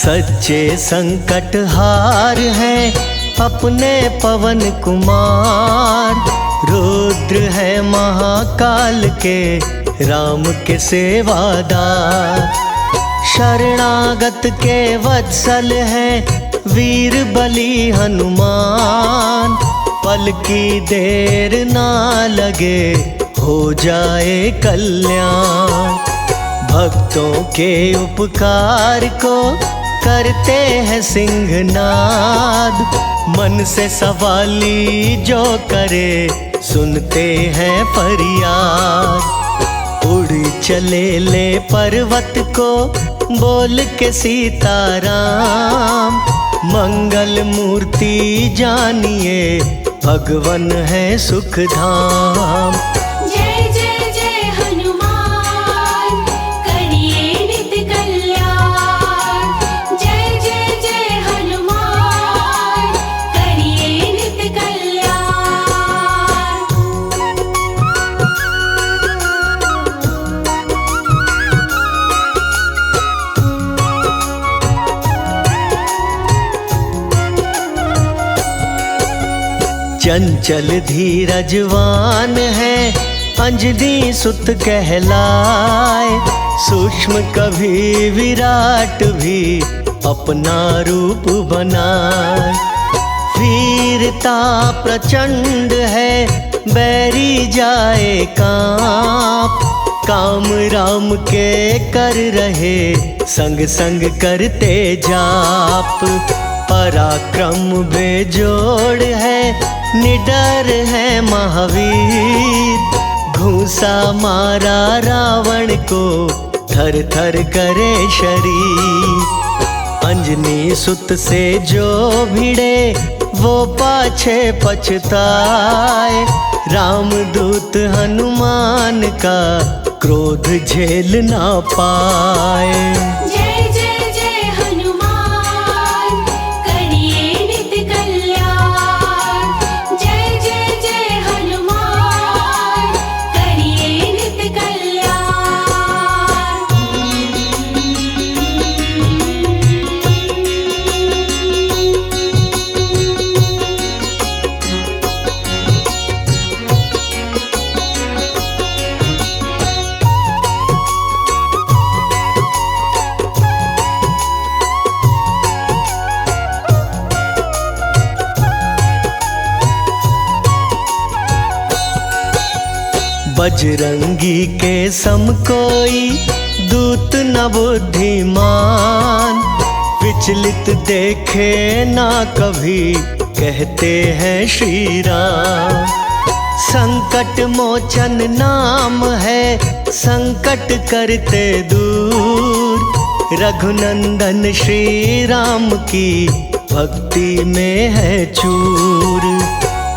सच्चे संकट हार हैं अपने पवन कुमार। रुद्र है महाकाल के राम के सेवादार। शरणागत के वत्सल हैं वीर बलि हनुमान। पल की देर ना लगे हो जाए कल्याण। भक्तों के उपकार को करते हैं सिंहनाद। मन से सवाली जो करे सुनते हैं फरियाद। उड़ चले ले पर्वत को बोल के सीताराम। मंगल मूर्ति जानिए भगवन है सुखधाम। जय जय जय हनुमान करिए नित कल्याण। जय जय जय हनुमान करिए नित कल्याण। चंचल धीरजवान है अंजनी सुत कहलाए। सूक्ष्म कभी विराट भी अपना रूप बनाए। वीरता प्रचंड है बैरी जाए कांप। काम राम के कर रहे संग संग करते जाप। पराक्रम बेजोड़ है निडर है महावीर। घूसा मारा रावण को थर थर करे शरीर। अंजनी सुत से जो भिड़े वो पाछे पछताए। रामदूत हनुमान का क्रोध झेल ना पाए। जय जय जय हनुमान करिए नित कल्याण। जय जय जय हनुमान करिए नित कल्याण। बजरंगी के सम कोई दूत न बुद्धिमान। विचलित देखे ना कभी कहते हैं श्री राम। संकट मोचन नाम है संकट करते दूर। रघुनंदन श्री राम की भक्ति में है चूर।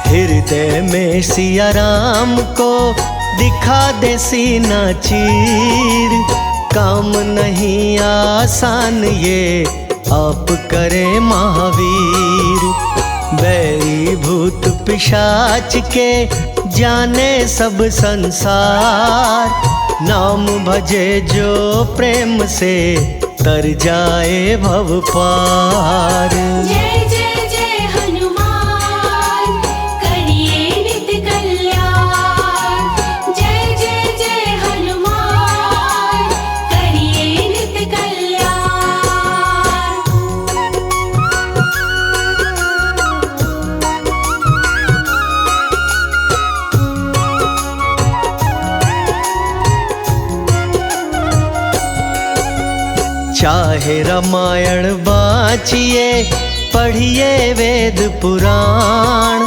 हृदय में सिया राम को दिखा दे सीना चीर। काम नहीं आसान ये आप करे महावीर। बैरी भूत पिशाच के जाने सब संसार। नाम भजे जो प्रेम से तर जाए भव पार। जय जय जय हनुमान करिए नित कल्याण। जय जय जय हनुमान करिए नित कल्याण। चाहे रामायण वाचिए पढ़िए वेद पुराण।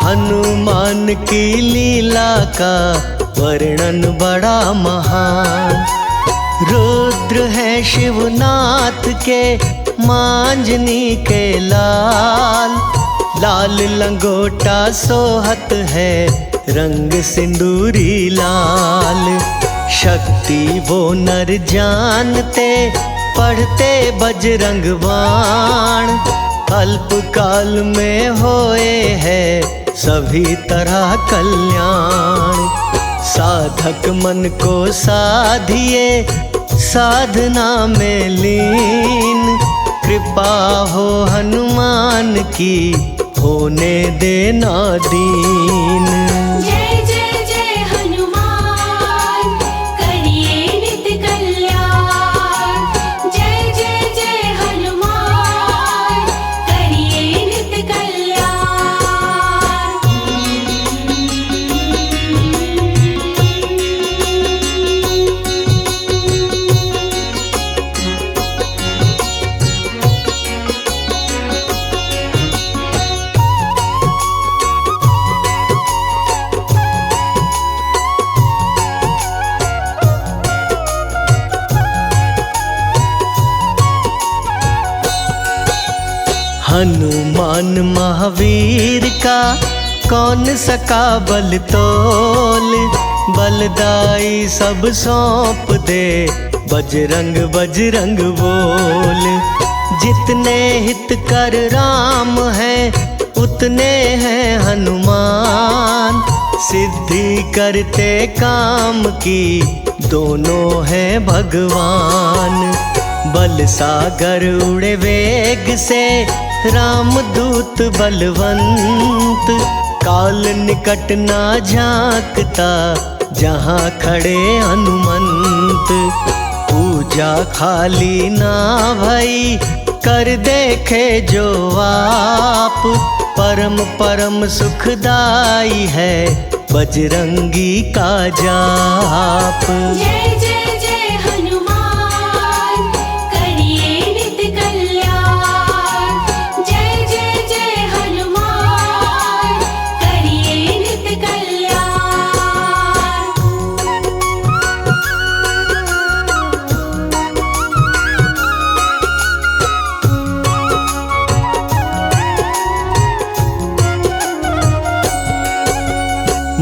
हनुमान की लीला का वर्णन बड़ा महान। रुद्र है शिवनाथ के मांजनी के लाल। लाल लंगोटा सोहत है रंग सिंदूरी लाल। शक्ति वो नर जानते पढ़ते बजरंग बाण। अल्प काल में होए है सभी तरह कल्याण। साधक मन को साधिए साधना में लीन। कृपा हो हनुमान की, होने देना दीन। जय जय जय हनुमान, करिए नित कल्याण। जय जय जय हनुमान, करिए नित कल्याण। हनुमान महावीर का कौन सका बल तोल, बलदाई सब सौंप दे बजरंग बजरंग बोल। जितने हित कर राम है उतने हैं हनुमान, सिद्धि करते काम की दोनों हैं भगवान। बल सागर उड़े वेग से रामदूत बलवंत, काल निकट ना झांकता जहाँ खड़े हनुमंत। पूजा खाली ना भई कर देखे जो आप, परम परम सुखदाई है बजरंगी का जाप। जय जय जय हनुमान, करिए नित कल्याण। जय जय जय हनुमान, करिए नित कल्याण।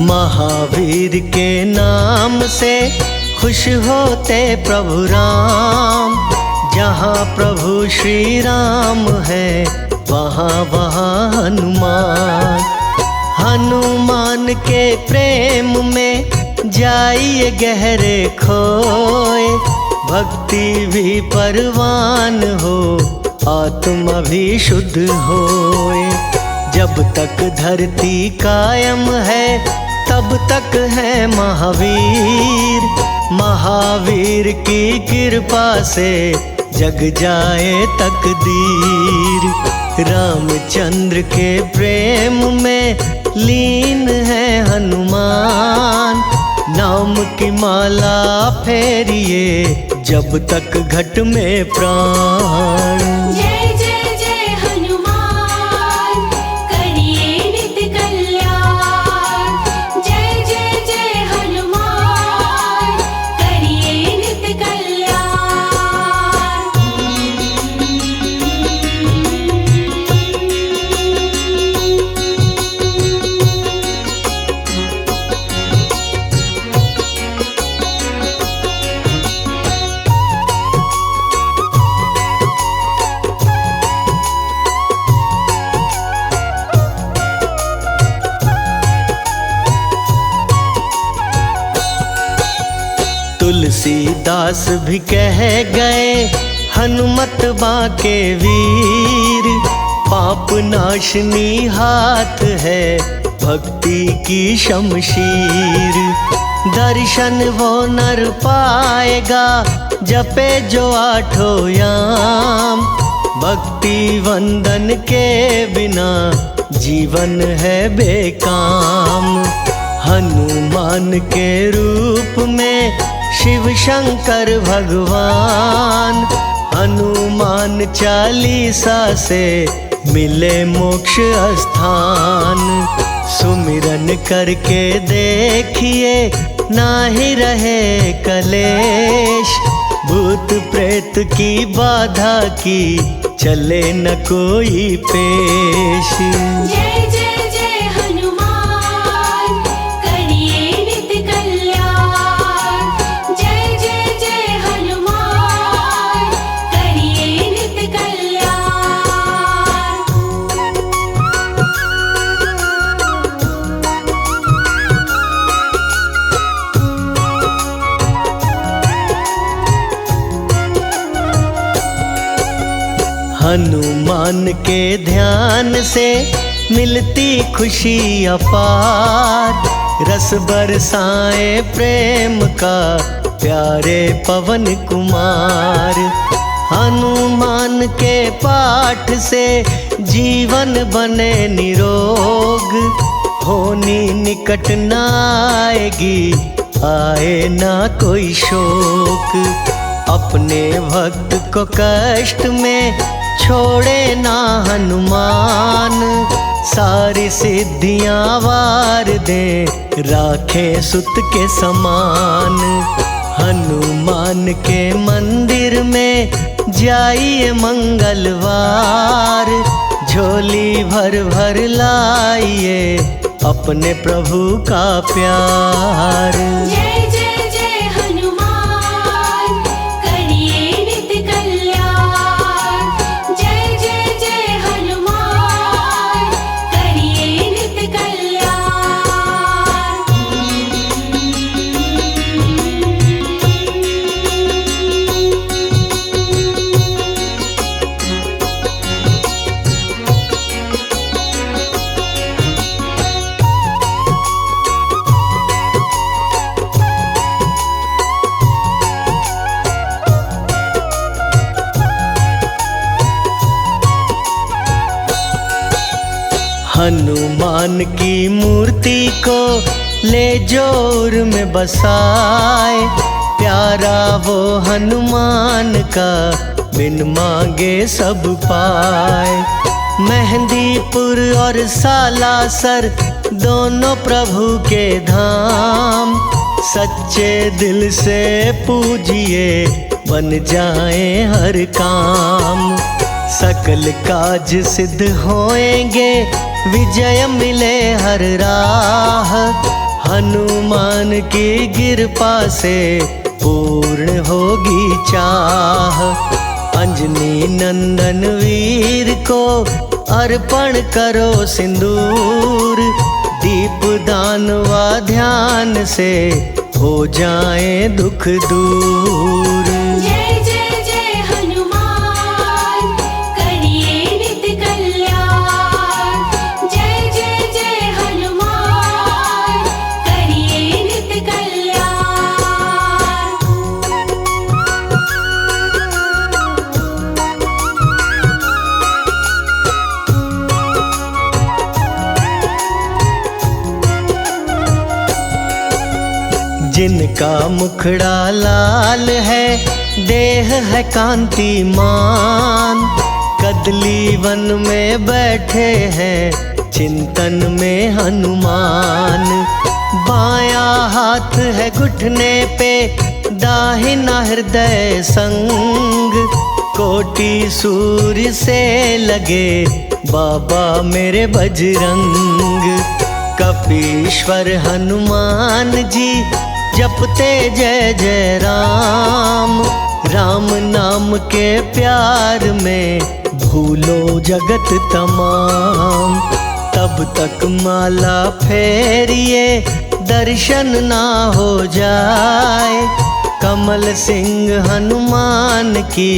महावीर के नाम से खुश होते प्रभु राम, जहाँ प्रभु श्री राम है वहाँ वहाँ हनुमान। हनुमान के प्रेम में जाइए गहरे खोए, भक्ति भी परवान हो आत्मा भी शुद्ध होए। जब तक धरती कायम है तब तक है महावीर, महावीर की कृपा से जग जाए तकदीर। रामचंद्र के प्रेम में लीन है हनुमान, नाम की माला फेरिए जब तक घट में प्राण। जय जय जय हनुमान, करिए नित कल्याण। जय जय जय हनुमान, करिए नित कल्याण। तुलसीदास भी कह गए हनुमत बाके वीर, पाप नाशनी हाथ है भक्ति की शमशीर। दर्शन वो नर पाएगा जपे जो आठों याम, भक्ति वंदन के बिना जीवन है बेकाम। हनुमान के रूप में शिव शंकर भगवान, हनुमान चालीसा से मिले मोक्ष स्थान। सुमिरन करके देखिए नाही रहे कलेश, भूत प्रेत की बाधा की चले न कोई पेश। जय जय जय हनुमान, करिए नित कल्याण। जय जय जय हनुमान, करिए नित कल्याण। हनुमान के ध्यान से मिलती खुशी अपार, रस बरसाए प्रेम का प्यारे पवन कुमार। हनुमान के पाठ से जीवन बने निरोग, होनी निकट न आएगी, आए ना कोई शोक। अपने भक्त को कष्ट में छोड़े ना हनुमान, सारी सिद्धियां वार दे, राखे सुत के समान। हनुमान के मंदिर में जाइए मंगलवार, झोली भर भर लाइए अपने प्रभु का प्यार। जय जय जय हनुमान, करिए नित कल्याण। जय जय जय हनुमान, करिए नित कल्याण। हनुमान की मूर्ति को ले जोर में बसाए, प्यारा वो हनुमान का बिन मांगे सब पाए। मेहंदीपुर और सालासर दोनों प्रभु के धाम, सच्चे दिल से पूजिए बन जाए हर काम। सकल काज सिद्ध होएंगे, विजय मिले हर राह, हनुमान की कृपा से पूर्ण होगी चाह। अंजनी नंदन वीर को अर्पण करो सिंदूर, दीप दान व ध्यान से हो जाए दुख दूर। जय जय जय हनुमान, करिए नित कल्याण। जय जय जय हनुमान, करिए नित कल्याण। जिनका मुखड़ा लाल है, देह है कांतिमान, कदली वन में बैठे हैं चिंतन में हनुमान। बायां हाथ है घुटने पे, दाहिना हृदय संग, कोटि सूर्य से लगे बाबा मेरे बजरंग। कपीश्वर हनुमान जी जपते जय जय राम, राम नाम के प्यार में भूलो जगत तमाम। तब तक माला फेरिए दर्शन ना हो जाए, कमल सिंह हनुमान की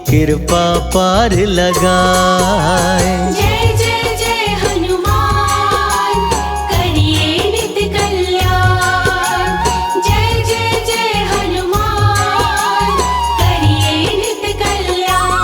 कृपा पार लगाए। जय जय जय हनुमान, करिए नित कल्याण। जय जय जय हनुमान, करिए नित कल्याण।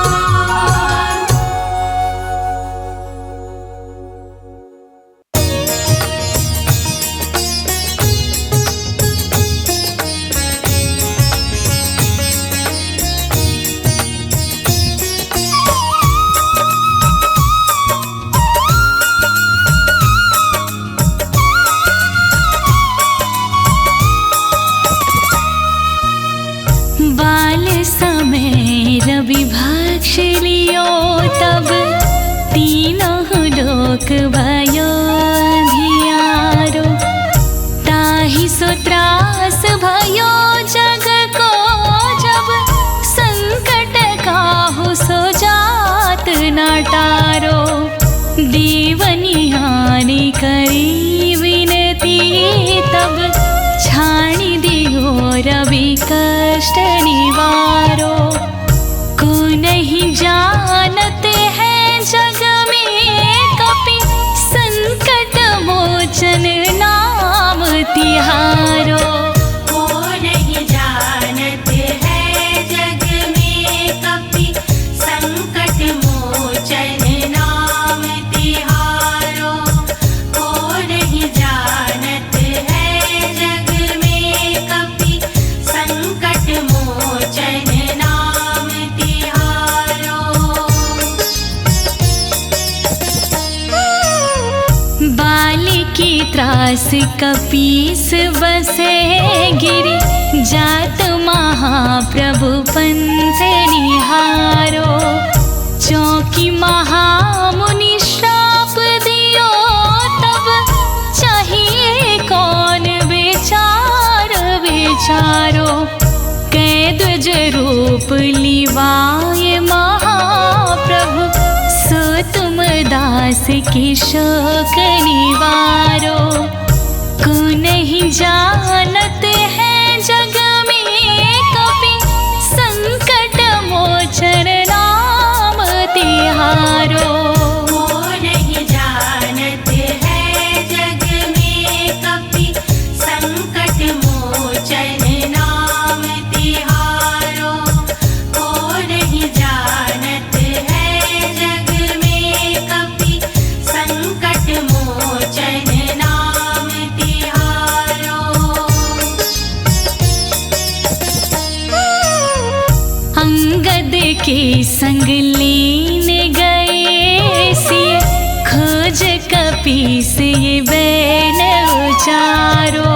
बाल समय रवि भक्ष लियो, तब तीनों लोक भयो धियारो। ताहि सो त्रास भयो जग को, जब संकट काहू सो जात न टारो। देवनी हानि करी विनती, तब छाणी दियो रवि कष्ट निवारो। को नहीं जानते तिहारो। को नहीं जानत है जग में कपि संकट मोचन नाम तिहारो। को नहीं जानत है जग में कपि संकट मोचन नाम तिहारो। बाल की त्रास कपीस बसे गिरि, जात महाप्रभु पंथ निहारो। चौकी महामुनि श्राप दियो, तब चाहिए कौन विचार विचारो। कैद्वज रूप लिवाए महाप्रभु, सो तुम दास की शोक निवारो। को नहीं जानत है जग में कपि संकट मोचन नाम तिहारो। को नहीं जानत है जग में कपि संकट मोचन नाम तिहारो। को नहीं जानत है जग में कपि संकट मोचन नाम तिहारो। अंगद के संग लीन गए सिय, खोज कपीस ये बैन उचारो।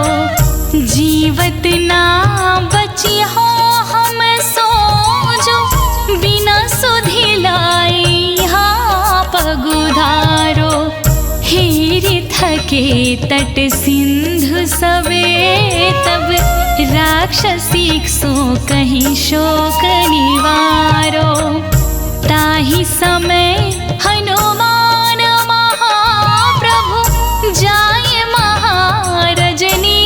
जीवत ना बची हो हम सोजो, बिना सुधि लाई हाँ पगुधारो। हीरि थके तट सिंधु सबे, तब राक्षसी सो कहीं शोक निवारो। ताहि समय हनुमान महाप्रभु, जाय महारजनी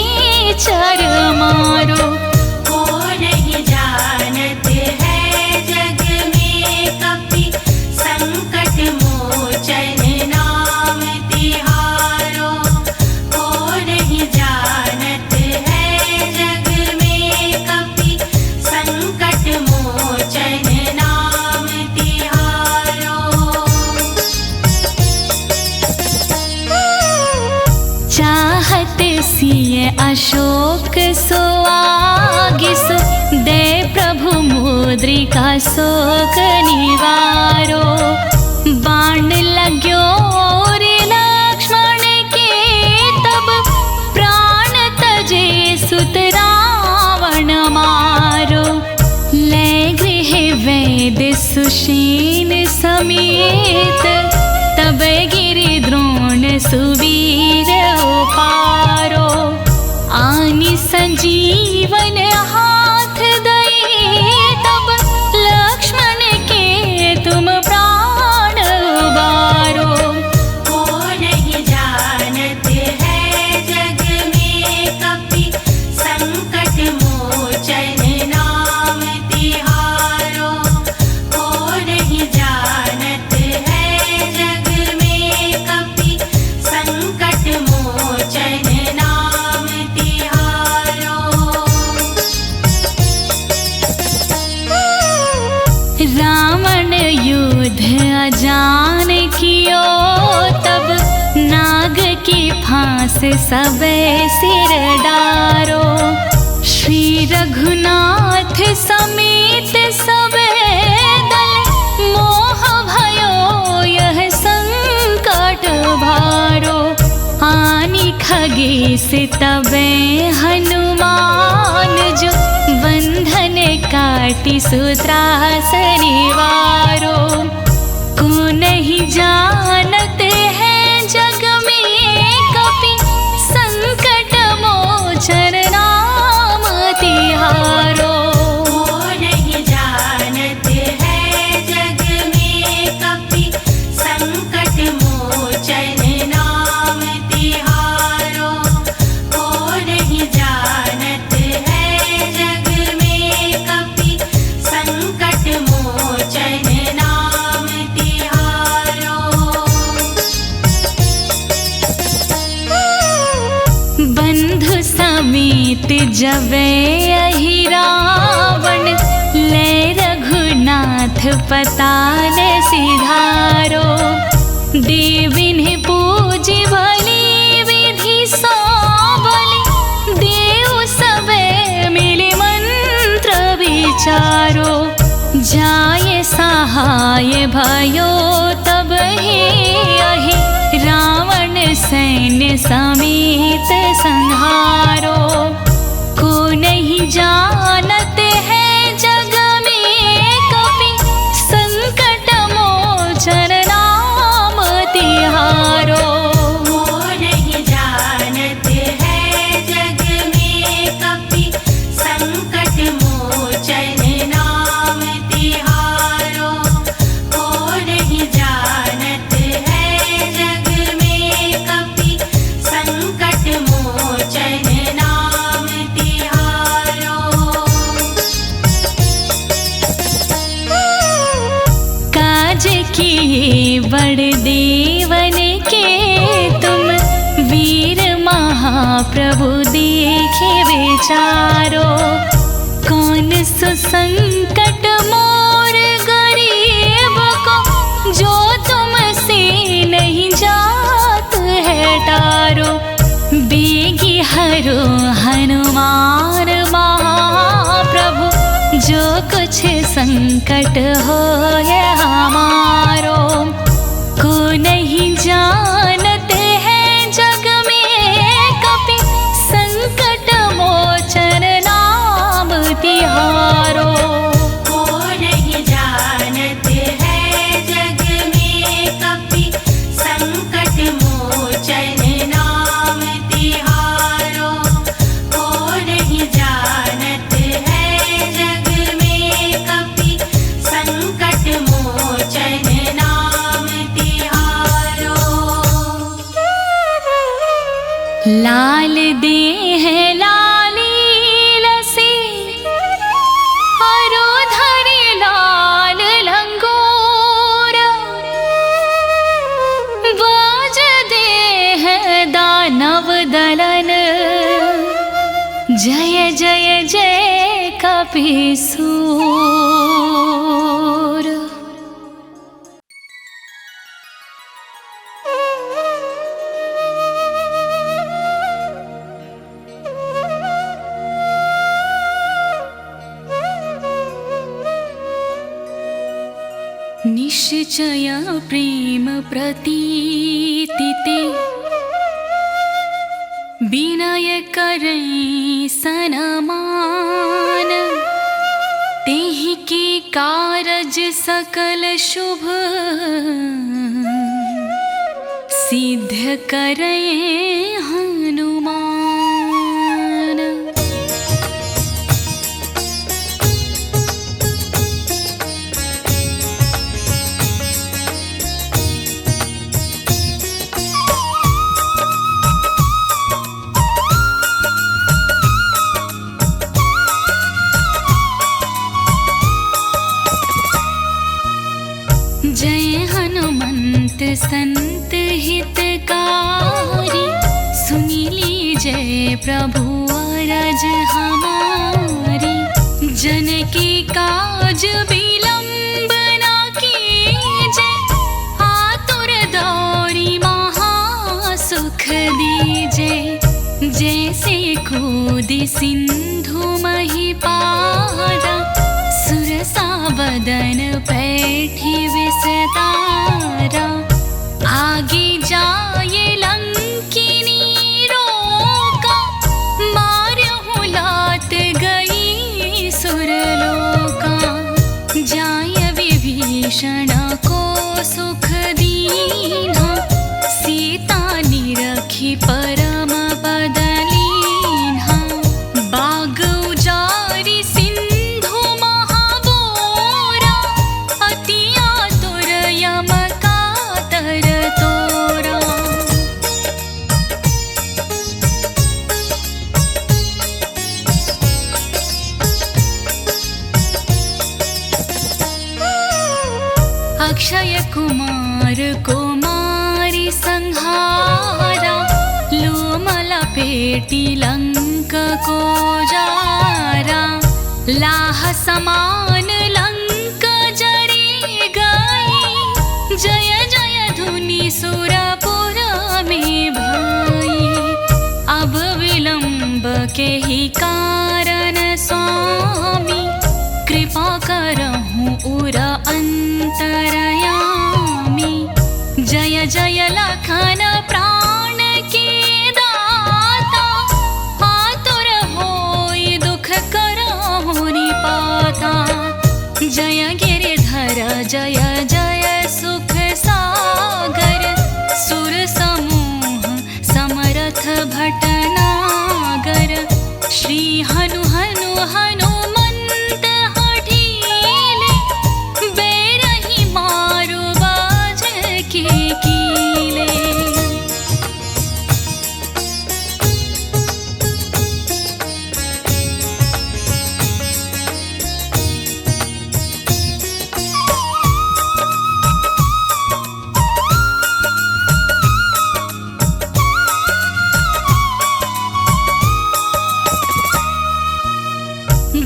चर मारो। को नहीं जानत है जग में कपि संकट मोचन नाम तिहारो। को नहीं जानत है जग में कपि संकट मोचन नाम तिहारो। चाहत सिय अशोक सो आगिस, दे प्रभु मुद्रिका शोक निवारो। बाण लाग्यो रे लक्ष्मण के, तब प्राण तजे सुत रावण मारो। ले गृह वैद सुषेण समेत, तब गिरि द्रोण सुवीर उपारो। आनि संजीवन हाथ दई, तब लक्ष्मण के तुम प्राण उबारो। को नहीं जानत है जग में कपि संकट मोचन नाम तिहारो। को नहीं जानत है जग में कपि संकट मोचन नाम तिहारो। रावण युद्ध अजान कियो, तब नाग की फांस सबे सिर डारो। श्री रघुनाथ समेत सबे दल, मोह भयो यह संकट भारो। आनि खगेश तबे हनुमान, जो बंधन काटि सूत्रास निवारो। को नहीं जानत है जग में कपि संकट मोचन नाम तिहारो। को नहीं जानत है जग में कपि संकट मोचन नाम तिहारो। को नहीं जानत है जग में कपि संकट मोचन नाम तिहारो। समीत जबे अहि रावण ले रघुनाथ पताल सिधारो। देविन्हि पूजि भली विधि सो बलि देव सबे मिलि मंत्र विचारो। जाय सहाय भयो तब ही अहि रावण सैन्य समेत संहारो। को नहीं जानत है जग में कपि संकट मोचन नाम तिहारो। को नहीं जानत है जग में कपि संकट मोचन नाम तिहारो। को नहीं जानत है जग में कपि संकट मोचन नाम तिहारो। काज किए बड़ देवन के तुम वीर महाप्रभु देखे विचारो। कौन सुसंकट मोर गरीब को जो तुमसे नहीं जात है टारो। बेगी हरो हनुमान महाप्रभु जो कुछ संकट हो है हमारो। को नहीं जानते हैं जग में कपि संकट मोचन नाम तिहारो। को नहीं जानत है जग में कपि संकट मोचन नाम तिहारो। को नहीं जानत है जग में कपि संकट मोचन नाम तिहारो। लाल देह लाली लसी अरो धरि लाल लंगोर। बाज देह दानव दलन जय जय जय कपीसूर। निश्चय प्रेम प्रतीति विनय करई सनमान। तेहि के कारज सकल शुभ सिद्ध करई हनुमान। जय हनुमंत संत हितकारी। सुनी लीजय प्रभु अरज हमारी। जन की काज विलंब न कीजय। आतुर दौरी महा सुख दीजय। जैसे कूदि सिंधु महिपारा। सुरसा बदन पैठी विस्तारा। आगे जाए लंकिनी रोका। मारहु लात गई सुरलोका। जाय विभीषण को सुख दीना। सीता निरखी परम बदलीना। बाग उजारी सिंधु महाबोरा। अति आतुर यम कातर तोरा। अक्षय कुमार को मारी संहारा। लोमल पेटी लंका लंक को जारा, लाह समान लंक जरी गई, जय जय धुनि सुरपुर में भई। अब विलंब के ही कारण स्वामी, कृपा करहूँ उर अंतरयामी। जय जय लखन प्राण के दाता, आतुर होई दुख करहु निपाता। जय गिरिधर जय जय सुख सागर, सुर समूह समरथ भटनागर। श्री हनु हनु हनुमंत हठीले, बेरही मारु बाज के कीले।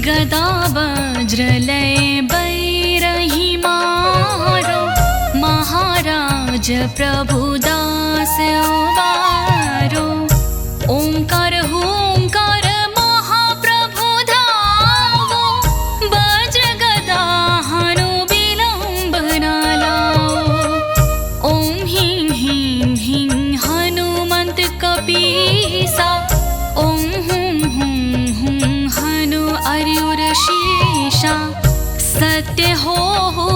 गदा वज्र लय बैरही मारो, महाराज प्रभुदास उबारो। ओंकार हुंकार महाप्रभु धावो, वज्र गदा हनु विलंब न लाओ। ओम ह्रीं ह्रीं ह्रीं हनुमंत कपीसा, ओम हुं हुं हुं हनु अर्युर शीशा। सत्य हो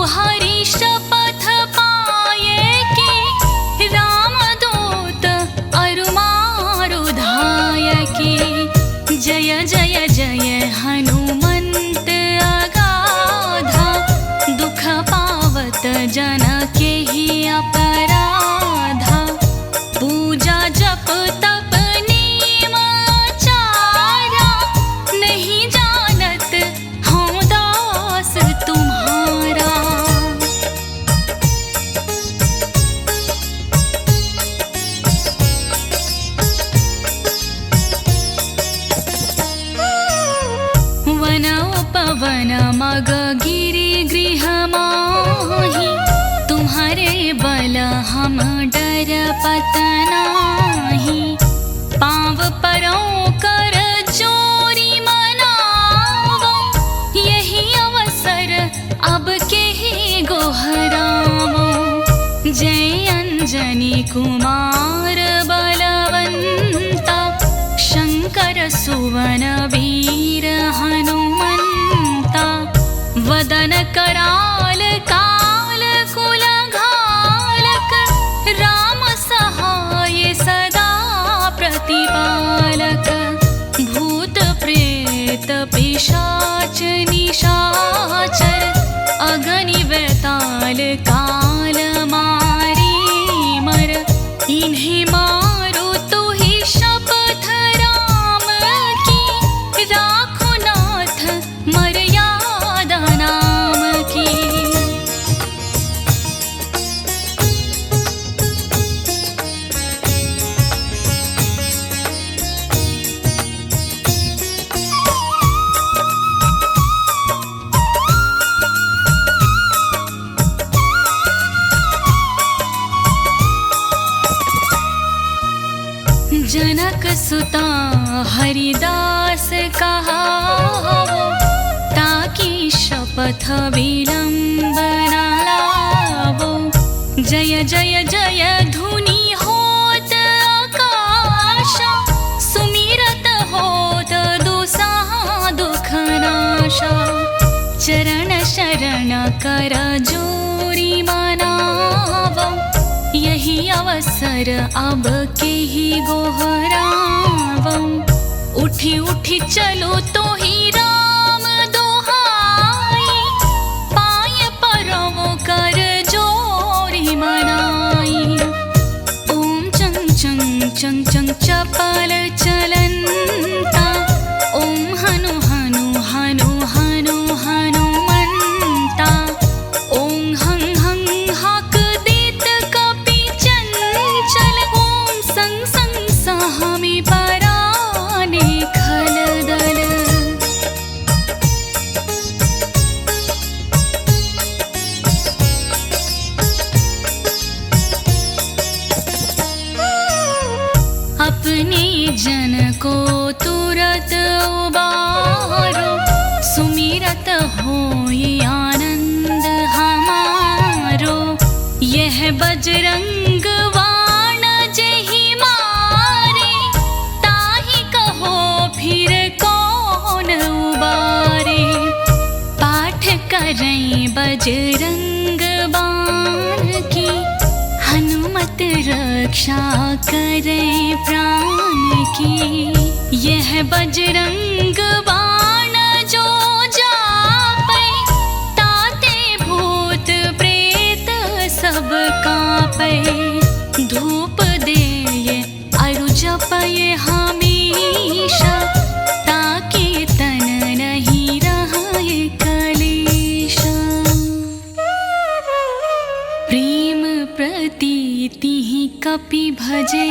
हरि शपथ पाए के, रामदूत अरु मारु धाय के। जय जय जय हनुमंत अगाधा, दुख पावत जन के ही अपराधा। पूजा जप तप नेम आचारा, नहीं जानत हूँ दास तुम्हारा। वन उपवन मग गिरि गृह माही, तुम्हारे बल हम डर पत नाही। पाँव परों कर जोरी मनावो, यही अवसर अब के ही गोहरावो। जय अंजनी कुमार बलवंता, शंकर सुवन वीर हनुमंता। वदन कराल काल कुल घालक, राम सहाय सदा प्रतिपालक। भूत प्रेत पिशाच निशाचर, अगनि वेताल काल मारी मर। इन्हें मारो तो ही शपथ राम की, राखो नाथ मर्यादा नाम की। जनक सुता हरिदास कहावो, ताकि शपथ विलंब न लावो। जय जय जय धुनि होत आकाशा, सुमिरत होत दुसाहा दुख नाशा। चरण शरण कर जोरी मनावो, यही अवसर अब के ही गोहरावो। उठी उठी चलो तो ही राम दोहाई, पाय परवो कर जोरी मनाई। ओम चंग चंग चंग चंग चपल चलंता, ओम हनु हनु हनु हनु हनुमंता। ओम हं हं हाक देत कपि चंचल, ओम संग संग सहमी पराने खल। अपने जन को तुरत उबारो, सुमिरत होई आनंद हमारो। यह बजरंग बाण जेहि मारे, ताहि कहो फिर कौन उबारे। पाठ करें बजरंग बाण की, हनुमत रक्षा करें प्राण की। यह बजरंग बाण जो जापै, ताते भूत प्रेत सब कांपै। धूप देय अरु जपय हमेशा, ताके तन नहीं रहय कलेशा। प्रेम प्रतीति कपि भजे,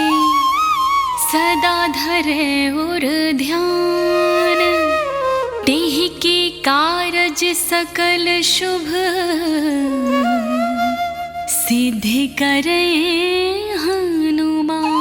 सदा धरे उर ध्यान। तेहि के कारज सकल शुभ, सिद्धि करे हनुमान।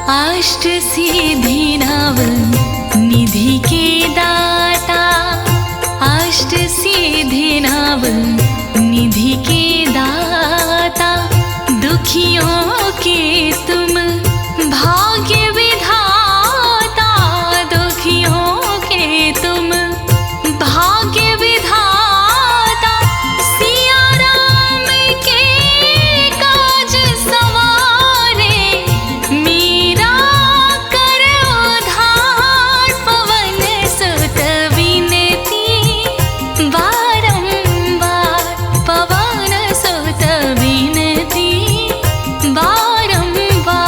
अष्ट सिद्धि नव निधि के दाता, अष्ट सिद्धि नव निधि के दाता। दुखियों के तुम भाग्य विधाता, दुखियों के तुम भाग्य विधाता। सिया राम के काज सवारे, मेरा कर उद्धार। पवन सुत विनती बारंबार, पवन सुत विनती बारंबार।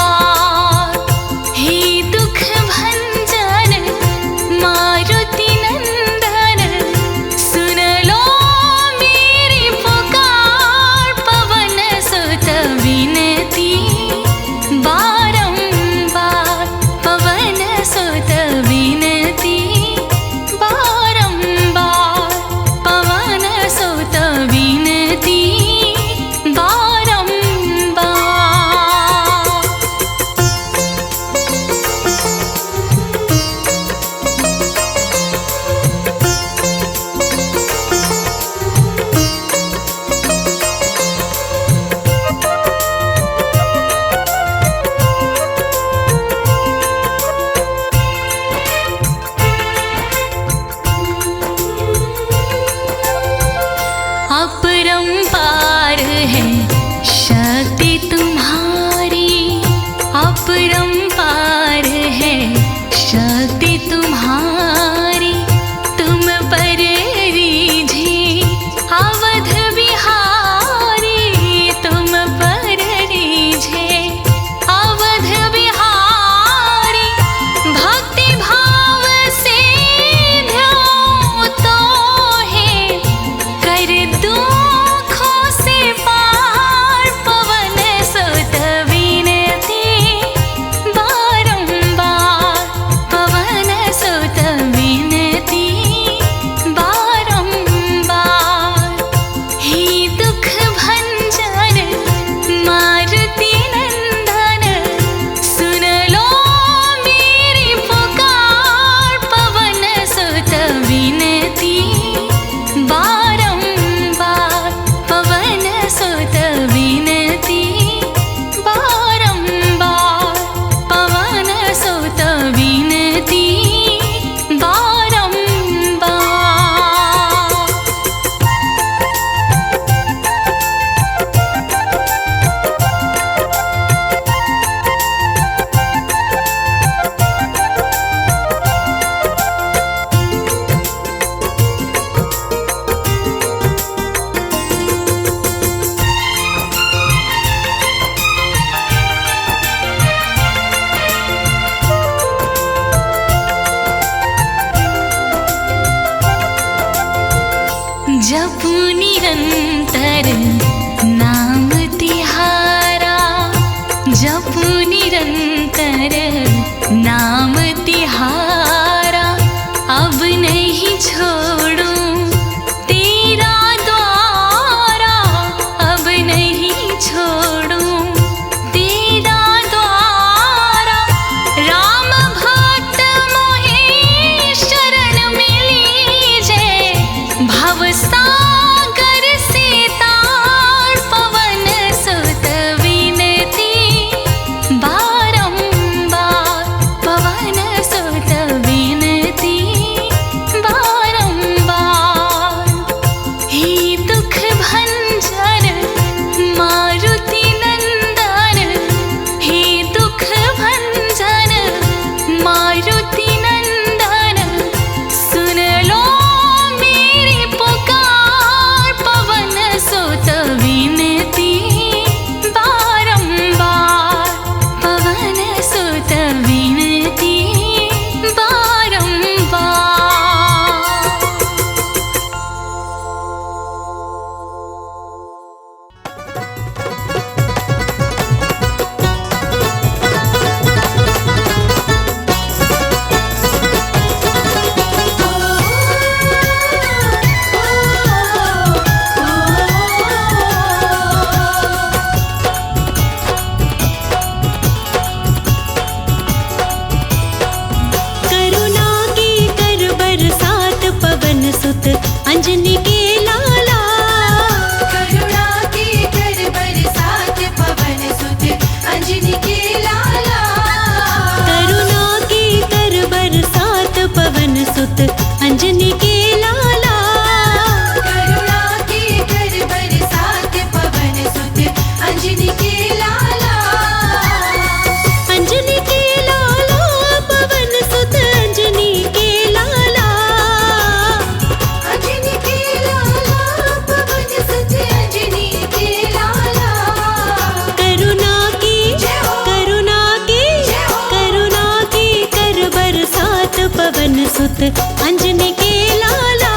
सुत अंजनी के लाला।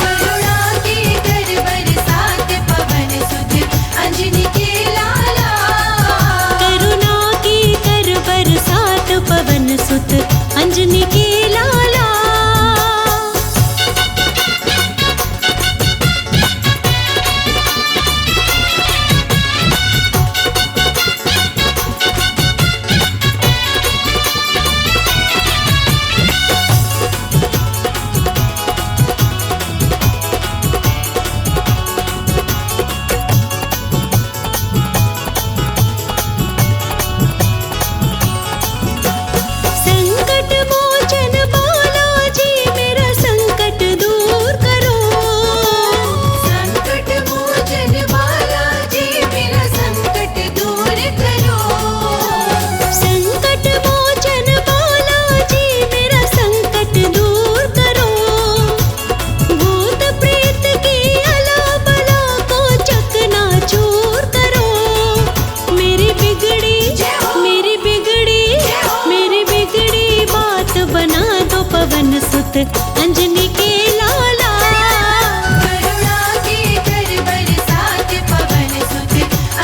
करुणा के कर बरसात पवन सुत अंजनी के लाला। करुणा की कर बरसात पवन सुत अंजनी के लाला। संकट मोचन बालाजी मेरा संकट दूर करो। संकट मोचन बालाजी मेरा संकट दूर करो। संकट मोचन बालाजी मेरा संकट दूर करो। भूत प्रेत की अला बला को चकनाचूर करो। मेरी बिगड़ी बात बना दो पवन सुत अंजनी के लाला। करुणा के कर बरसात पवन सुत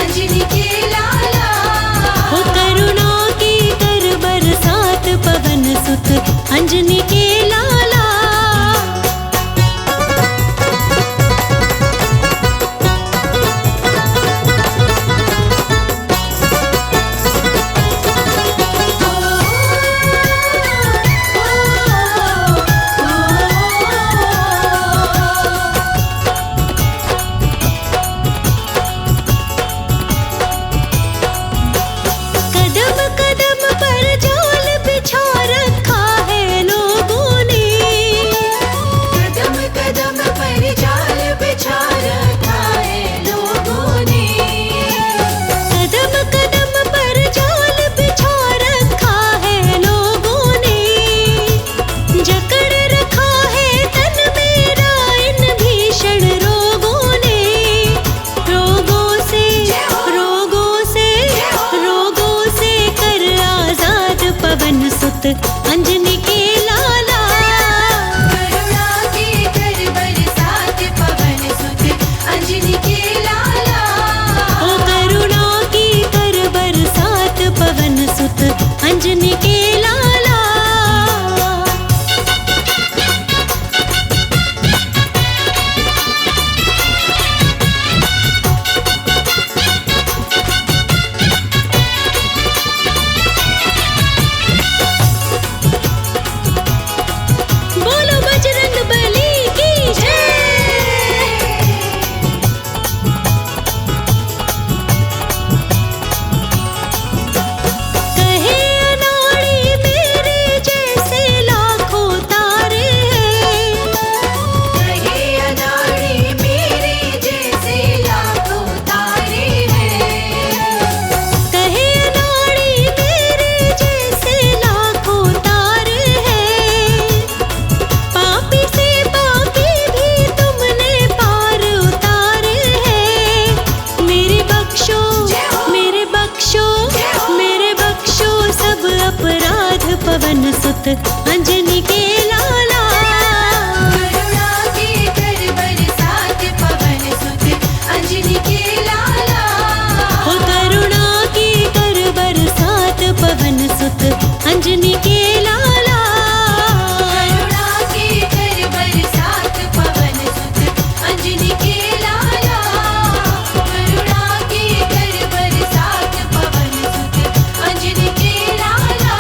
अंजनी के लाला। ओ करुणा की कर बरसात पवन सुत अंजनी के लाला। कदम कदम पर जाल बिछा रखा है लोगों ने। कदम कदम पर जाल बिछा रखा है लोगों ने। कदम कदम पर जाल बिछा रखा है लोगों ने। जकड़ रखा है तन मेरा इन भीषण रोगों ने। रोगों से कर आजाद पवन सुत अंजनी के लाला। करुणा के कर बरसात पवन सुत अंजनी के लाला। ओ करुणा की कर बरसात पवन सुत अंजनी के लाला। बोलो बजरंग बली की जय। कहे अनाड़ी मेरे जैसे लाखों तारे हैं। कहे अनाड़ी मेरे जैसे लाखों तारे हैं। कहे अनाड़ी मेरे जैसे लाखों तारे हैं। पापी से पापी भी तुमने पार उतारे हैं। मेरे बख्शो सब अपराध पवन सुत अंजनी के लाला। करुणा के कर बरसात पवन सुत अंजनी के लाला। ओ करुणा की कर बरसात पवन सुत अंजनी के लाला। करुणा के कर बरसात पवन सुत अंजनी के लाला। करुणा के कर बरसात पवन सुत अंजनी के लाला।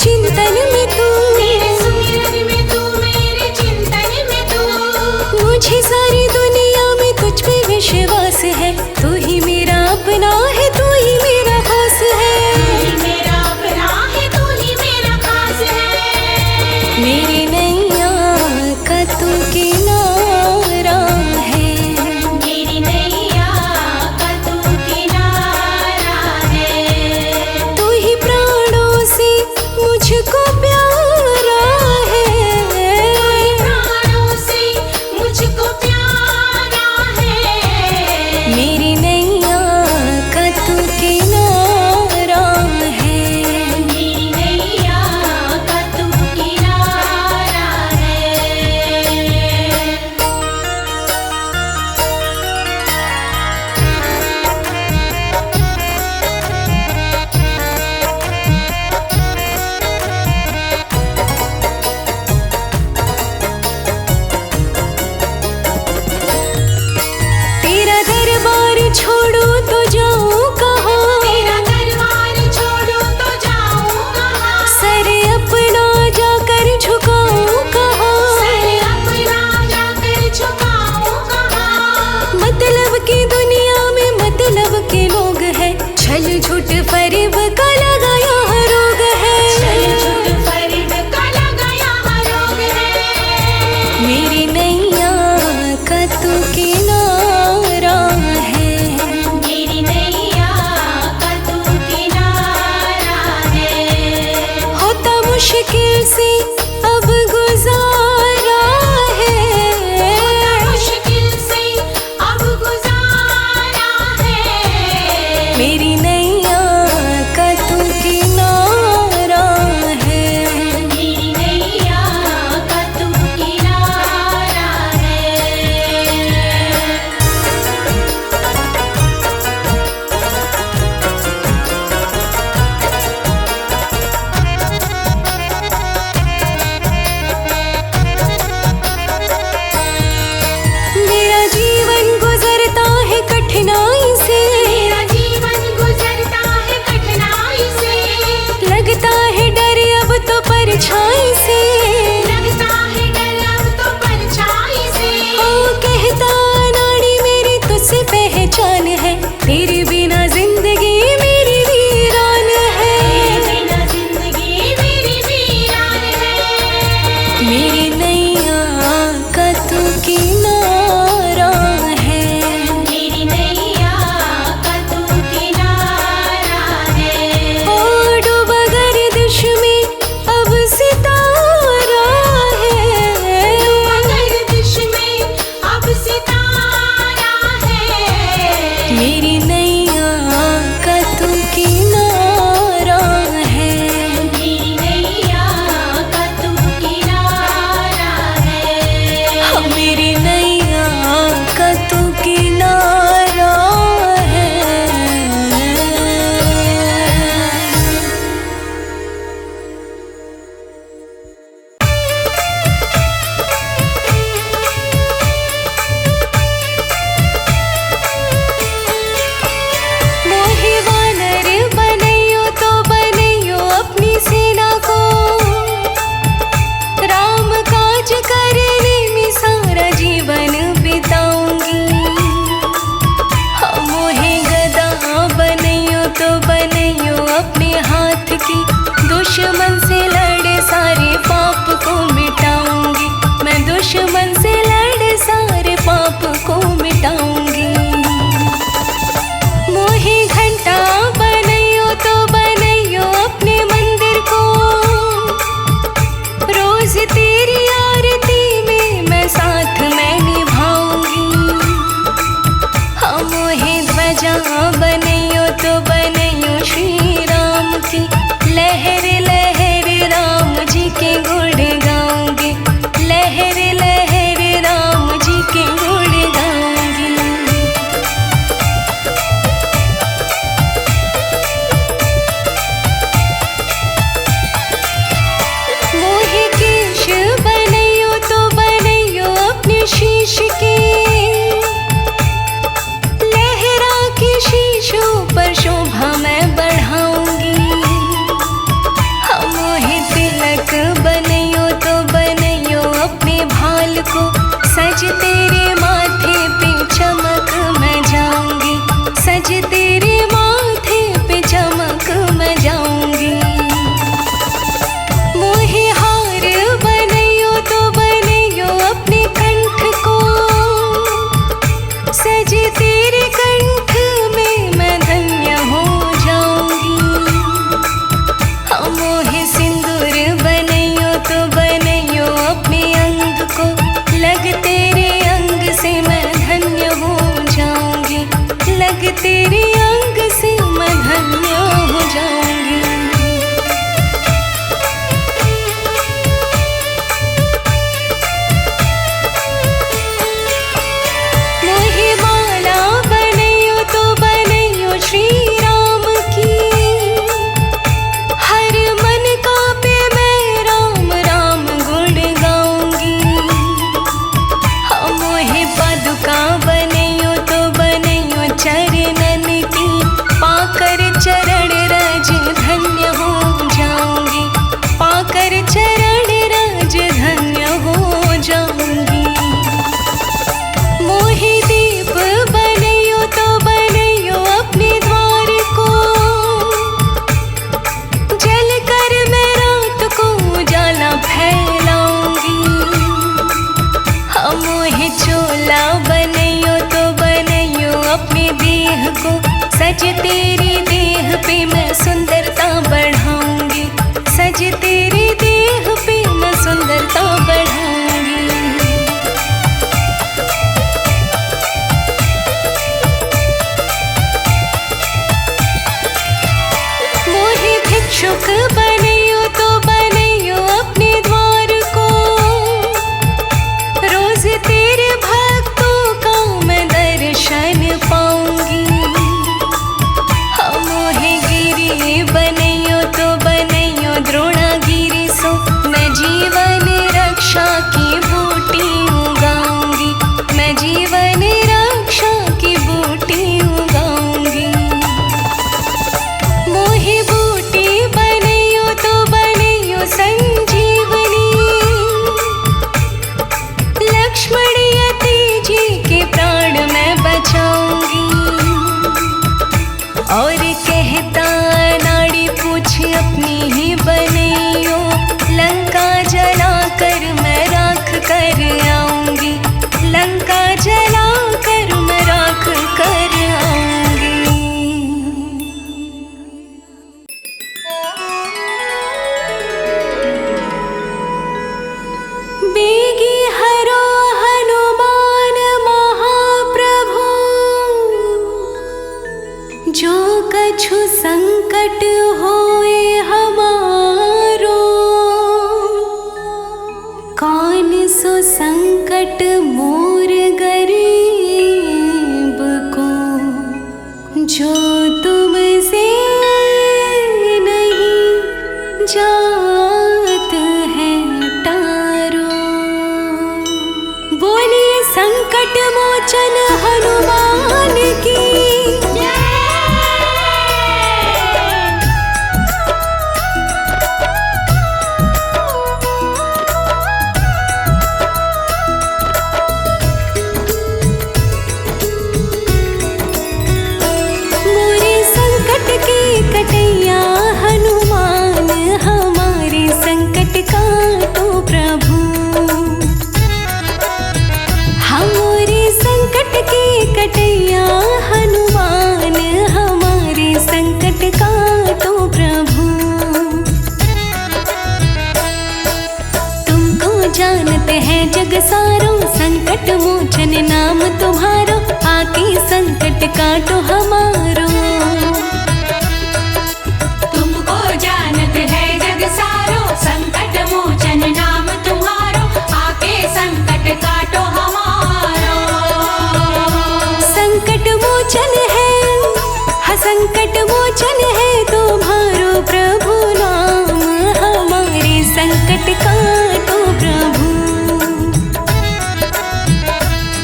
चिंतन में तू, मेरे सुमिरन में तू, मेरे चिंतन में तू। मुझे सारी दुनिया में तुझ पे विश्वास है, तू ही मेरा अपना है, तू ही मेरा खास है। तू ही मेरा अपना है, तू ही मेरा खास है। मेरी नैया का तू किनारा है, मेरी नैया का तू किनारा है। तू ही प्राणों से मुझको प्यारा है, तू ही प्राणों से मुझको प्यारा है। मेरी नैया का तू किनारा है। मेरी नैया का तू किनारा है। तेरा दरबार छोड़ो तो जाऊं कहाँ, तेरा दरबार छोड़ो तो जाऊं कहाँ। सर अपना जाकर झुकाऊं कहाँ, सर अपना जाकर झुकाऊं कहाँ। मतलब की दुनिया में मतलब के लोग हैं, छल झूठ फरेब का लगाया रोग है। चल झूठ फरेब का लगाया रोग है। मेरी नैया का तू किनारा है, मेरी नैया का तू किनारा है। होता मुश्किल से अब गुजारा है, मुश्किल से अब गुजारा है। मेरी नैया का तू किनारा है। मेरी नैया का तू किनारा है। तेरी देह पे मैं सुंदरता बढ़ाऊंगी, सज तेरी देह पे मैं सुंदरता बढ़ाऊंगी। मोहे भिक्षुक बनैयो तो बनैयो अपने द्वार को, रोज तेरे भक्तों का मैं दर्शन पाऊंगी। मोहे गिरी बनैयो तो बनैयो द्रोणागिरी सो, मैं जीवन रक्षा की बूटी उगाऊंगी, मैं जीवन रक्षा की बूटी उगाऊंगी। मोहे बूटी बनैयो तो बनैयो संजीवनी, लक्ष्मण यति जी के प्राण मैं बचाऊंगी। और कहता नाड़ी पूछ अपनी ही बनैयो, लंका जला कर मैं राख कर आऊंगी, लंका जला कर मैं राख कर आऊंगी। बेगी हरो हनुमान महाप्रभु, जो कछु संकट होए हमारो, कौन सो संकट मोर गरीब को, जो तुमसे नहीं जात है टारो। बोलिए संकट मोचन हनुमान की। कटैया हनुमान हमारे संकट काटो प्रभु, हमारे संकट के कटैया हनुमान हमारे संकट काटो प्रभु। तुमको जानते हैं जग सारो, संकट मोचन नाम तुम्हारो, आके संकट काटो हमारो। जानते है जग सारो, संकट मोचन नाम तुम्हारो, आके संकट काटो हमारो। संकट मोचन है, हाँ संकट मोचन है तुम्हारो प्रभु नाम, हमारे संकट काटो प्रभु।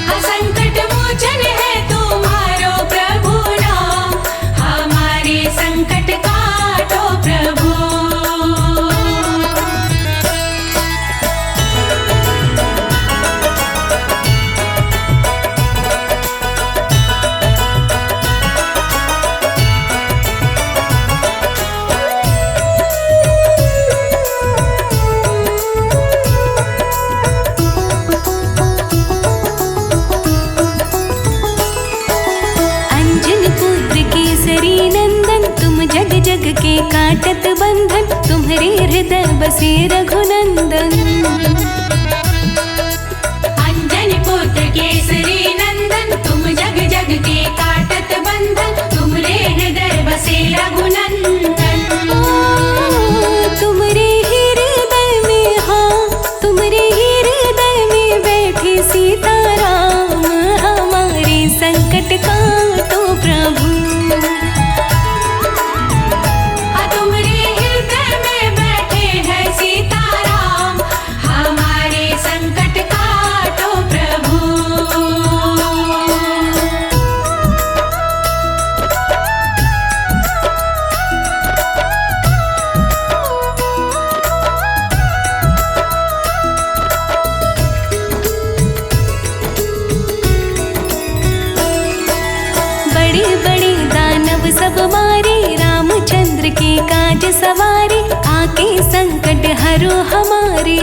हाँ संकट मोचन है तुम्हारो प्रभु नाम, हमारे संकट काटो प्रभु। जग जग के काटत बंधन, तुम्हारे हृदय बसे रघुनंदन। अंजनी पुत्र केसरी नंदन, तुम जग जग के काटत बंधन, तुम्हारे हृदय बसे रघुनंदन। तुम्हारे हृदय में, हाँ तुम्हारे हृदय में बैठे सीताराम, हमारे संकट काटो प्रभु। सब मारे रामचंद्र के काज सवारे, आके संकट हरो हमारे।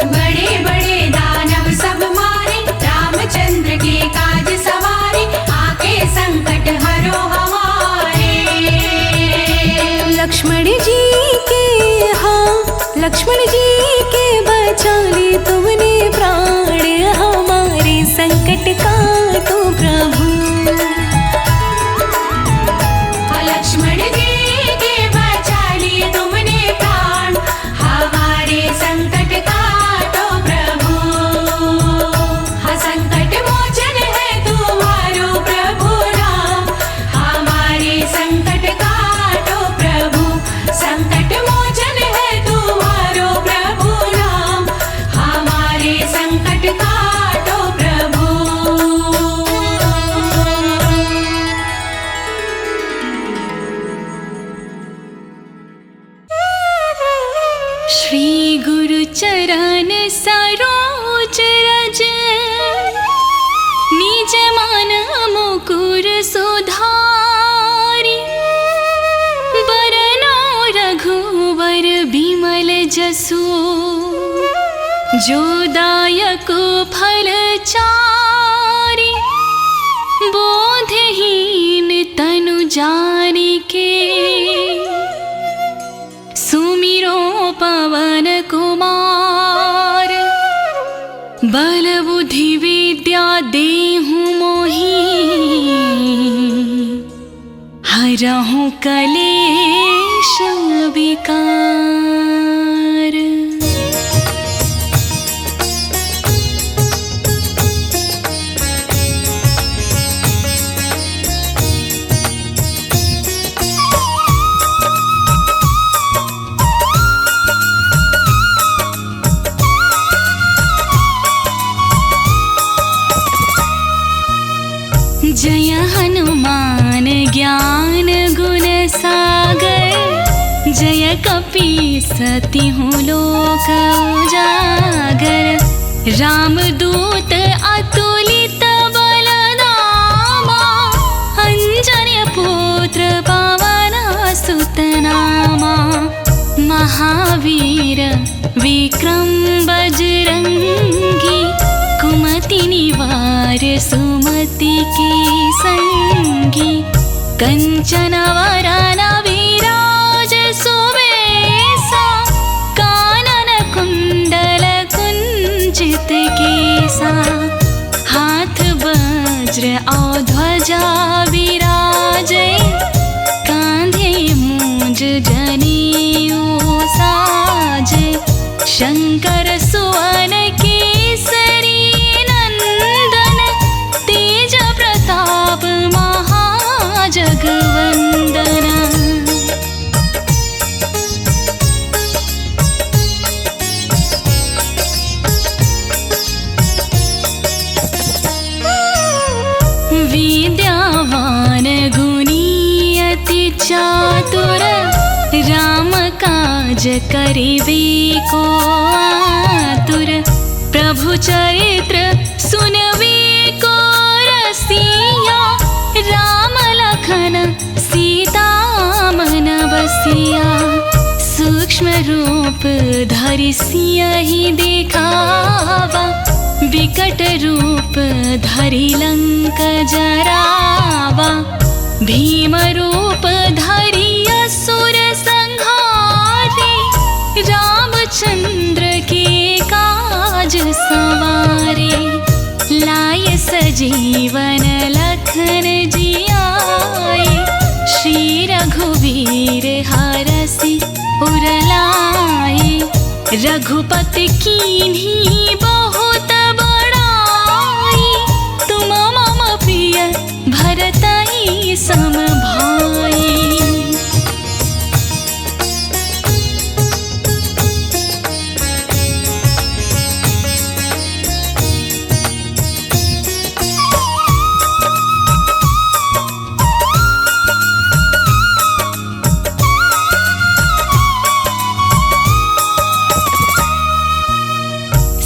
बड़े बड़े दानव सब मारे, रामचंद्र के काज सवारे, आके संकट जी के बचा लिए तुमने प्राण, हमारे संकट काटो प्रभु। हाँ संकट मोचन है तुम्हारो प्रभु नाम, हमारे संकट काटो प्रभु। संकट मोचन है तुम्हारो प्रभु नाम, हमारे संकट काटो प्रभु। श्री गुरु चरण सरोज रज, निज मन मुकुर सुधारी। बरनौ रघुवर बिमल जसु, जो दायक फल चारि। बोधहीन तनु जानिके, सुमिरो पवन कुमार। बल बुद्धि विद्या देहु मोहि, हरहु कलेश विकार। जय हनुमान ज्ञान गुण सागर, जय कपीस तिहु लोक उजागर। रामदूत अतुलित बल धामा, अंजनी पुत्र पवन सुत नामा। महावीर विक्रम बजरंगी, कुमति निवार सुमति के संगी। कंचन वरन विराज सुबेसा, कानन कुंडल कुंचित केसा। हाथ वज्र और ध्वजा विराजे, कांधे मूंज जनेऊ साजे। शंकर सुवन केसरी नंदन, तेज प्रताप महाजगवंदन। विद्यावान गुणी अति चातुर, राम काज करिबे को आतुर। प्रभु चरित्र सुनबे को रसिया, राम लखन सीता मन बसिया। सूक्ष्म रूप धरि सियहि देखावा, विकट रूप धरि लंक जरावा। भीम रूप धरि असुर संहारे, रामचंद्र के काज सवारे। लाय सजीवन लखन जियाए, श्री रघुवीर हरषि उर लाए। रघुपति कीन्ही बहुत बड़ाई, तुम मम प्रिय भरतहि सम भाई।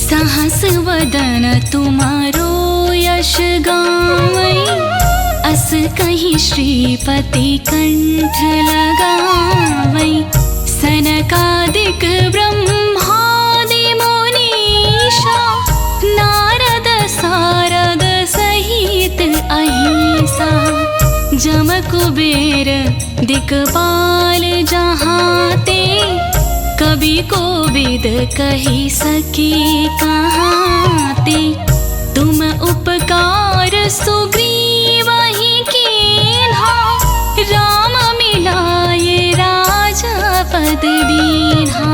सहस वदन तुम्हारो यश गावै, अस कहीं श्रीपति कंठ लगावै। सनकादिक ब्रह्मादि मुनीषा, नारद सारद सहित अहिसा। जम कुबेर दिक्पाल जहाते, कवि कोविद कही सके कहाते। तुम उपकार सुग्रीव ही कीन्हा, राम मिला पद दीन्हा।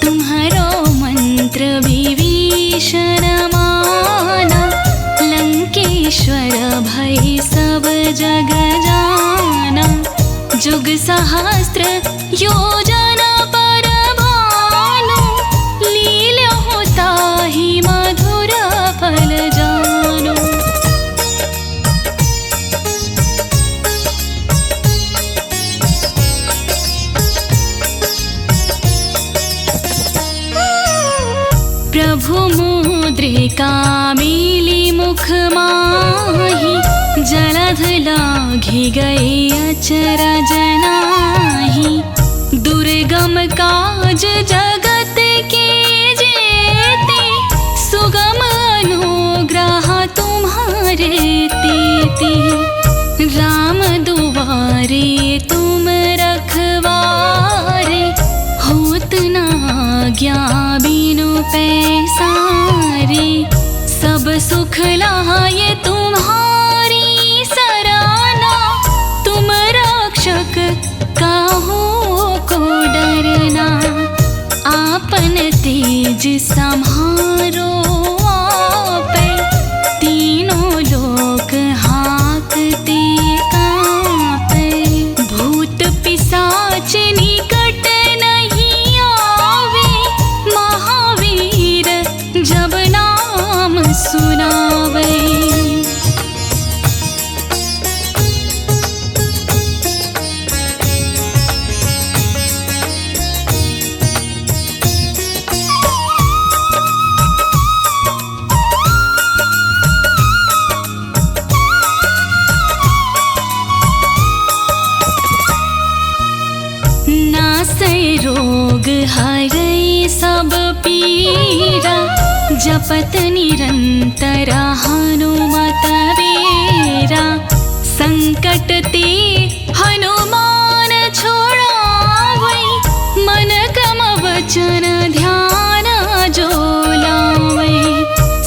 तुम्हारो मंत्र विभीषण माना, लंकेश्वर भई सब जग जाना। जुग सहस्त्र योजन पर भानु, लील्यों ताहि मधुर फल जानु। प्रभु मुद्रिका मिली मुख माहि, जलध लाघि गए अचरज नाहि। दुर्गम काज जगत के जेते, सुगम अनुग्रह तुम्हारे तेते। राम दुआरे तुम रखवारे, होत न आज्ञा बिनु पैसारे। सब सुख लाए तुम्हारी सराना, तुम रक्षक काहू को डरना। आपन तेज सम्हारो आपै, तीनों लोक हाँकते काँपै। भूत पिशाच निकट नहीं आवे, महावीर जब नाम सुनावे। नासै रोग हरै सब पीरा, जपत निरंतर हनुमत बीरा। संकट ते हनुमान छोड़ावै, मन क्रम वचन ध्यान जो लावै।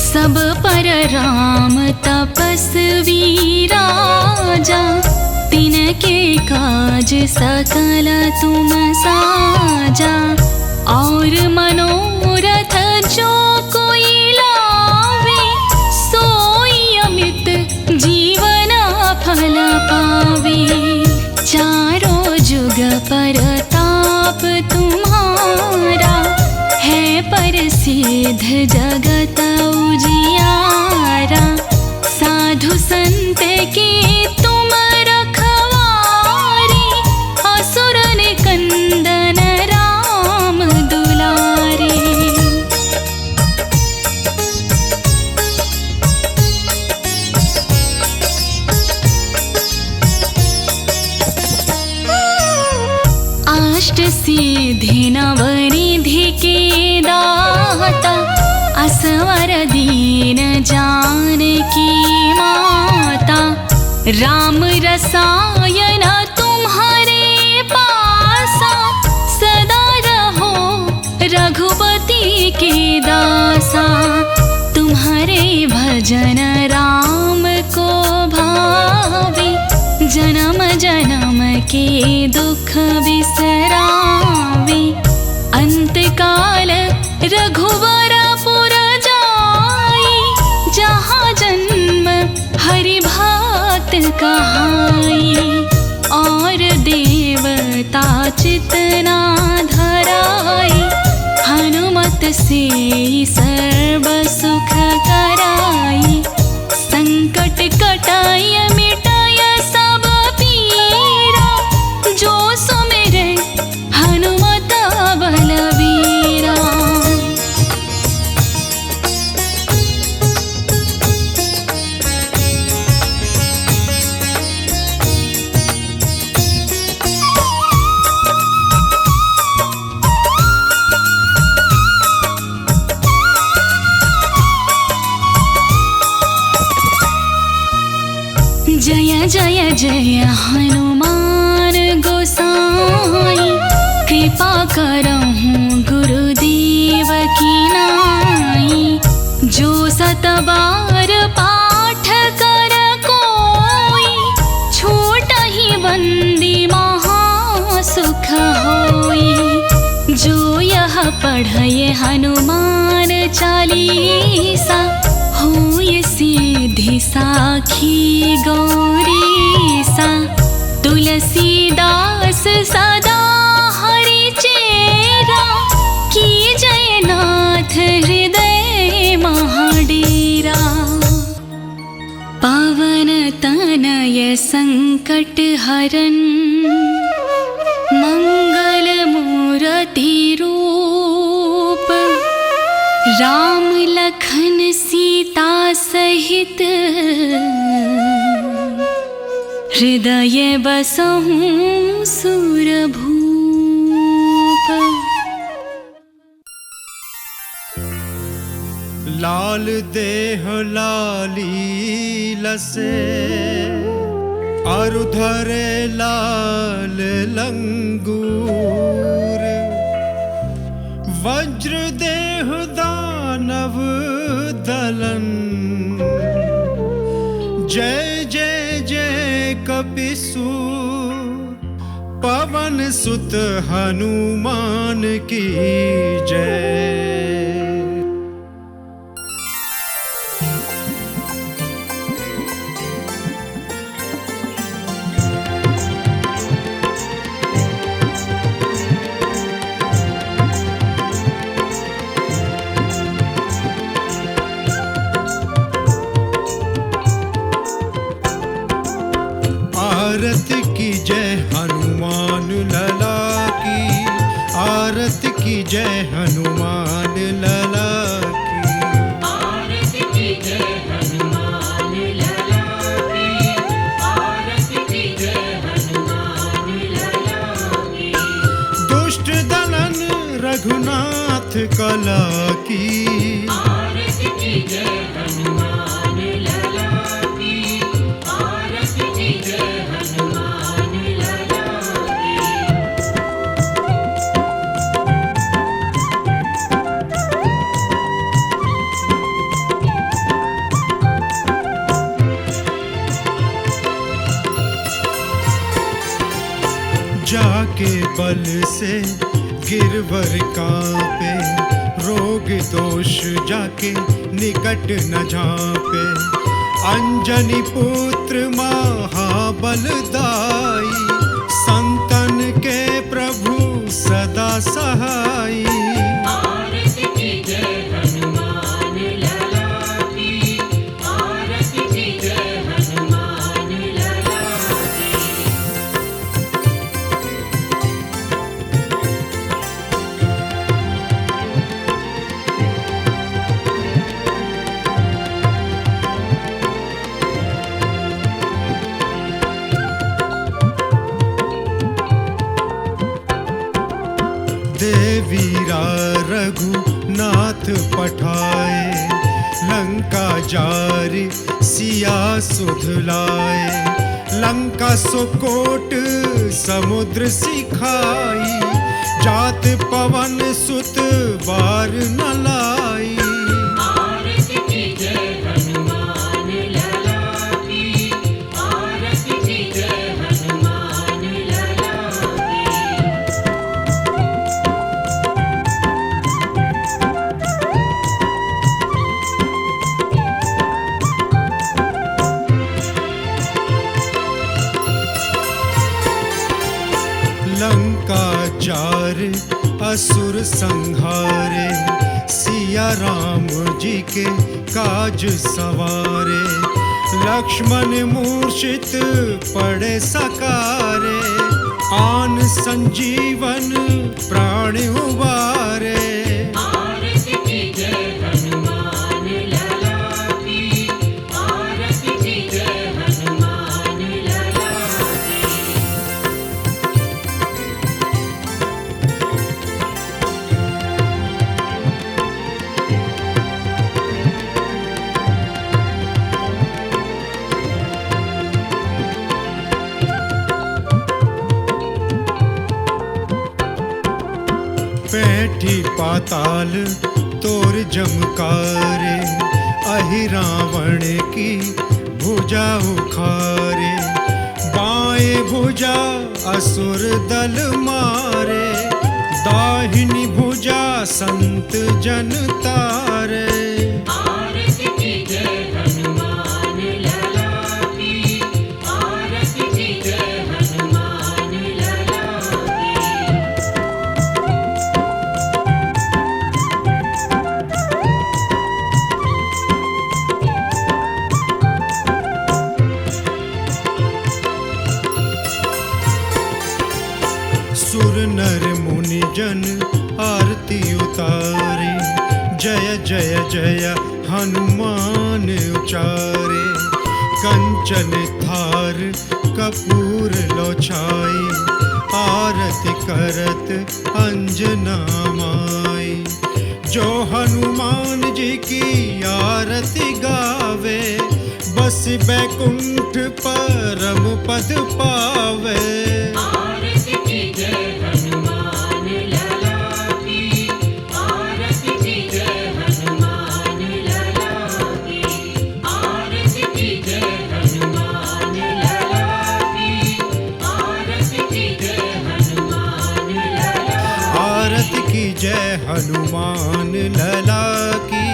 सब पर राम तपस्वी राजा, तिनके काज सकल तुम साजा। और मनोरथ जो कोई लावे, सोई अमित जीवन फल पावे। चारों जुग परताप तुम्हारा, है प्रसिद्ध जगत उजियारा। साधु संत के तुम रखवारे, असुर निकंदन राम दुलारे। अष्ट सिद्धि नवनिधि के दाता, असवर दीन जानकी माता। राम रसायन तुम्हारे पासा, सदा रहो रघुपति के दासा। तुम्हारे भजन राम को भावे, जन्म जन्म के दुख बिसरावे। अंत काल रघुवरपुर जाई, जहाँ जन्म हरि भक्त कहाई। और देवता चितना धराई, हनुमत से सर्व सुख कराई। संकट कटाई मिटाय सब पीरा, जो सुमिरै हनुमत बलबीरा। जय जय जय हनुमान गोसाई, कृपा करहूँ गुरुदेव की नाई। जो सत बार पाठ कर कोई, छूटहि बंदी महा सुख होई। पढ़य हनुमान चालीसा, होय सिद्धि साखी गौरीसा। तुलसीदास सदा हरि चेरा, की जयनाथ हृदय महाडेरा। पवन तनय संकट हरन, मंगल मूरति रूप। राम लखन सीता सहित, हृदय बसहु सुरभूप। लाल देह लाली लसे, अरु धरे लाल लंगूर। वज्र देह दानव दलन, जय जय जय कपिसूर। पवन सुत हनुमान की जय। आरती की जय हनुमान लला की, आरती की जय हनुमान लला की। आरती की जय हनुमान लला की, आरती की जय हनुमान लला की। दुष्ट दलन रघुनाथ कला की, आरती की जय हनुमान लला की, आरती की जय हनुमान लला की। जाके बल से गिरवर कांपे, रोग दोष जाके निकट न झांपे। अंजनी पुत्र महाबलदाई, संतन के प्रभु सदा सहाई। आरती की जय हनुमान लला की, आरती की जय हनुमान लला की। देवीरा रघुनाथ पठाए, लंका जारि सिया सुध लाए। लंका सुकोट समुद्र सिखाई, जात पवन सुत बार न लाई। आरती की जय हनुमान लला की, आरती की जय हनुमान लला की। लंका जार असुर संहारे, सिया राम जी के काज सवारे। लक्ष्मण मूर्छित पड़े सकारे, आन संजीवन प्राण उबारे। आरती की जय हनुमान लला की, आरती की जय हनुमान लला की। पैठी पाताल तोर जमकारे, अहि रावण की भुजा उखारे। बाएं भुजा असुर दल मारे, दाहिनी भुजा संत जन तारे। आरती कीजिए हनुमान लला की, आरती कीजिए हनुमान लला सुर नर मुनि जन आरती उतारे, जय जय जय हनुमान उचारे। कंचन थार कपूर लो छाई, आरती करत अंजना माई। जो हनुमान जी की आरती गावे, बस बैकुंठ परम पद पावे। आरती कीजिए हनुमान लला की, आरती कीजिए हनुमान लला की, आरती कीजिए हनुमान लला की, आरती कीजिए हनुमान लला। आरती की जय हनुमान लला की,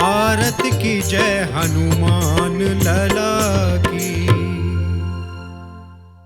आरती की जय हनुमान लला की।